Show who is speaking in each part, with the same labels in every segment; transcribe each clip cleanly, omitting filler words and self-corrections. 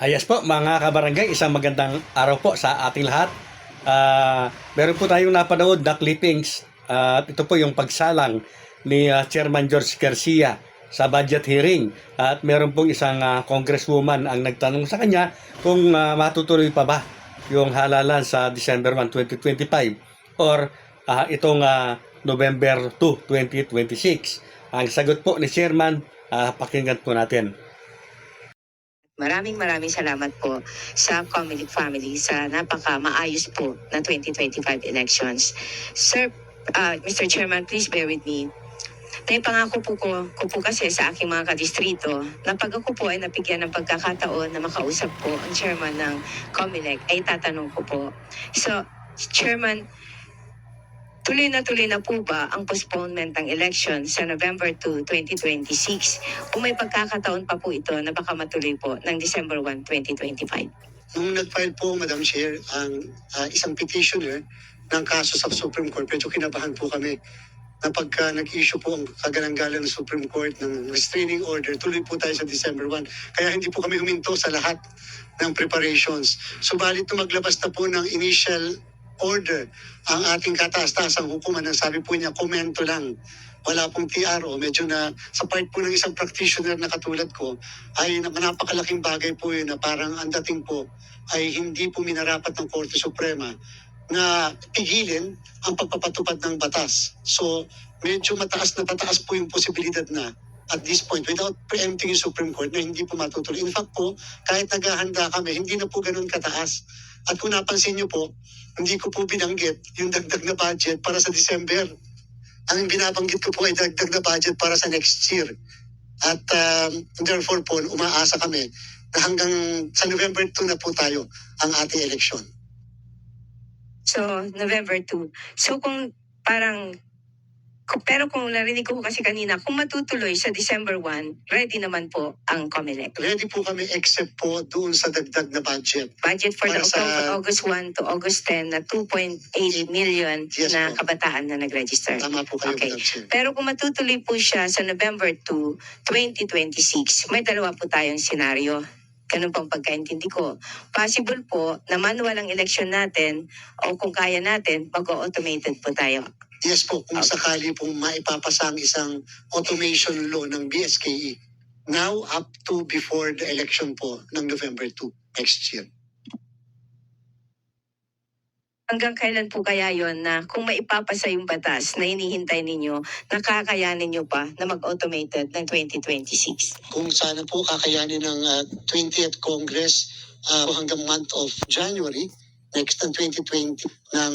Speaker 1: Ayos po mga kabarangay, isang magandang araw po sa ating lahat. Meron po tayong napanood na clippings at ito po yung pagsalang ni Chairman George Garcia sa budget hearing. At meron pong isang congresswoman ang nagtanong sa kanya kung matutuloy pa ba yung halalan sa December 1, 2025 or itong November 2, 2026. Ang sagot po ni Chairman, pakinggan po natin.
Speaker 2: Maraming salamat po sa Comelec family sa napaka-maayos po na 2025 elections. Sir, Mr. Chairman, please bear with me. Naipangako po ko po kasi sa aking mga kadistrito na pag ako po ay napigyan ng pagkakataon na makausap po ang chairman ng Comelec ay tatanong ko po. So, Chairman, tuloy na po ba ang postponement ng election sa November 2, 2026? O may pagkakataon pa po ito na baka matuloy po ng December 1, 2025?
Speaker 3: Nung nag-file po, Madam Chair, ang isang petitioner ng kaso sa Supreme Court, medyo kinabahan po kami na pagka nag-issue po ang kagalanggalan ng Supreme Court ng restraining order, tuloy po tayo sa December 1. Kaya hindi po kami huminto sa lahat ng preparations. Subalit nung maglabas na po ng initial order ang ating kataas-taasang hukuman, ang sabi po niya, komento lang. Wala pong TRO. Medyo na sa part po ng isang practitioner na katulad ko, ay napakalaking bagay po yun na parang ang dating po ay hindi po minarapat ng Korte Suprema na pigilin ang pagpapatupad ng batas. So, medyo mataas po yung posibilidad na at this point, without preempting yung Supreme Court, na hindi po matutuloy. In fact po, kahit naghahanda kami, hindi na po ganun kataas. At kung napansin niyo po, hindi ko po binanggit yung dagdag na budget para sa December. Ang binabanggit ko po ay dagdag na budget para sa next year. At therefore po, umaasa kami na hanggang sa November 2 na po tayo ang ating eleksyon.
Speaker 2: So, November 2. So, pero kung narinig ko kasi kanina, kung matutuloy sa December 1, ready naman po ang Comelec.
Speaker 3: Ready po kami except po doon sa dagdag na budget.
Speaker 2: Budget for the
Speaker 3: Para
Speaker 2: August 1 to August 10 na 2.8 million
Speaker 3: Yes
Speaker 2: na
Speaker 3: po.
Speaker 2: kabataan na nag-register.
Speaker 3: Tama po kayo,
Speaker 2: Okay.
Speaker 3: Madam Chair.
Speaker 2: Pero kung matutuloy po siya sa November 2, 2026, may dalawa po tayong senaryo. Ganun pang pagkaintindi ko. Possible po na manual ang election natin o kung kaya natin, mag-automated po tayo.
Speaker 3: Yes po, kung sakali pong maipapasa ang isang automation law ng BSKE. Now up to before the election po ng November 2 next year.
Speaker 2: Hanggang kailan po kaya yon na kung maipapasa yung batas na hinihintay ninyo, nakakayanin nyo pa na mag-automated ng 2026?
Speaker 3: Kung sana po kakayanin ng 20th Congress hanggang month of January, next ng 2020 ng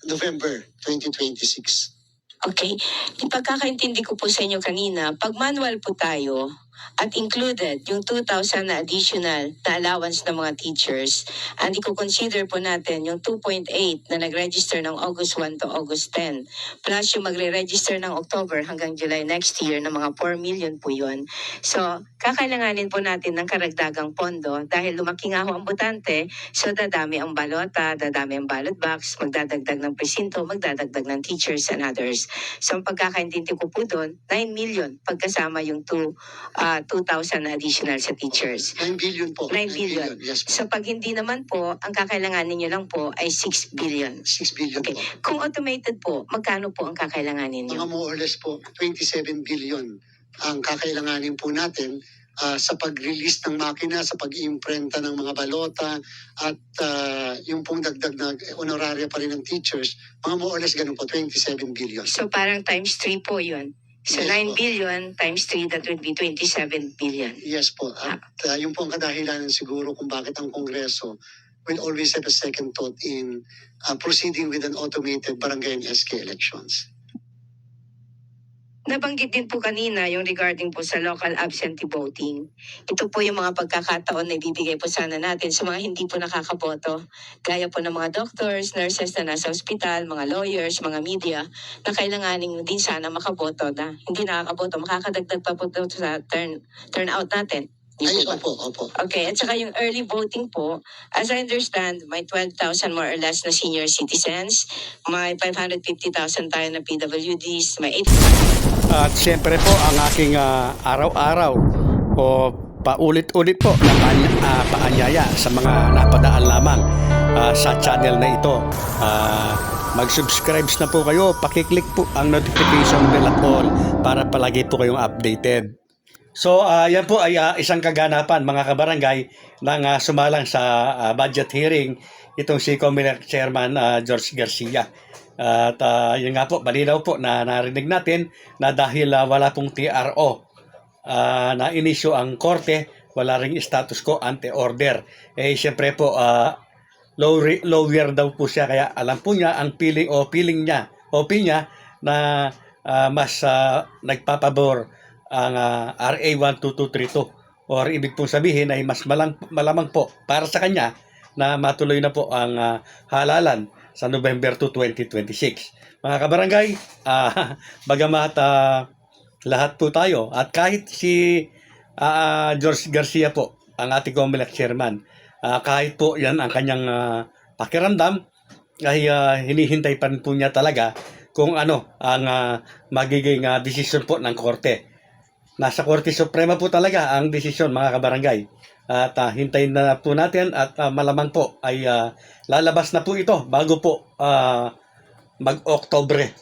Speaker 3: November 2026.
Speaker 2: Okay. Ipagkakaintindi ko po sa inyo kanina, pag manual po tayo at included yung 2,000 na additional na allowance ng mga teachers, and i-consider po natin yung 2.8 na nag-register ng August 1 to August 10, plus yung magre-register ng October hanggang July next year na mga 4 million po yun. So, kakailanganin po natin ng karagdagang pondo dahil lumaki nga ho ang botante, so dadami ang balota, dadami ang ballot box, magdadagdag ng presinto, magdadagdag ng teachers and others. So, ang pagkakaintindi ko po doon, 9 million pagkasama yung 2,000 na additional sa teachers.
Speaker 3: 9 billion po.
Speaker 2: 9 billion.
Speaker 3: Yes po.
Speaker 2: So, pag hindi naman po, ang kakailanganin nyo lang po ay 6 billion.
Speaker 3: 6 billion
Speaker 2: Okay.
Speaker 3: po.
Speaker 2: Kung automated po, magkano po ang kakailanganin
Speaker 3: Mga
Speaker 2: nyo?
Speaker 3: more or less po, 27 billion ang kakailanganin po natin sa pag-release ng makina, sa pag-imprenta ng mga balota, at yung pong dagdag na honoraria pa rin ng teachers, mga more or less ganun po, 27 billion.
Speaker 2: So, parang times 3 po yun. So,
Speaker 3: Yes
Speaker 2: 9
Speaker 3: po.
Speaker 2: billion times 3, that would be 27 billion.
Speaker 3: Yes po. At yung po ang kadahilanan siguro kung bakit ang Kongreso will always have a second thought in proceeding with an automated barangay and SK elections.
Speaker 2: Nabanggit din po kanina yung regarding po sa local absentee voting. Ito po yung mga pagkakataon na ibibigay po sana natin sa mga hindi po nakakaboto. Gaya po ng mga doctors, nurses na nasa ospital, mga lawyers, mga media, na kailanganin din sana makaboto na hindi nakakaboto. Makakadagdag pa po sa turnout natin.
Speaker 3: Ay,
Speaker 2: Di po ba?
Speaker 3: opo.
Speaker 2: Okay, at saka yung early voting po, as I understand, may 12,000 more or less na senior citizens, may 550,000 tayo na PWDs, may 8...
Speaker 1: At siyempre po ang aking araw-araw o paulit-ulit po na paanyaya sa mga napadaan lamang sa channel na ito. Mag-subscribe na po kayo, pakiclick po ang notification bell at all para palagi po kayong updated. So yan po ay isang kaganapan mga kabarangay nang sumalang sa budget hearing itong si Comelec Chairman George Garcia. At yun nga po, malinaw po na narinig natin na dahil wala pong TRO na inisyo ang korte, wala ring status quo ante order. Siyempre po lawyer daw po siya, kaya alam po niya ang feeling niya na mas nagpapabor ang RA 12232, or ibig pong sabihin ay mas malamang po para sa kanya na matuloy na po ang halalan sa November 2, 2026. Mga kabarangay, bagamat lahat po tayo at kahit si George Garcia po, ang ating Comelec Chairman, kahit po yan ang kanyang pakiramdam, ay hinihintay pa rin po niya talaga kung ano ang magiging desisyon po ng korte. Nasa Korte Suprema po talaga ang desisyon mga kabarangay. At hintayin na po natin at malamang po ay lalabas na po ito bago po mag-Oktubre.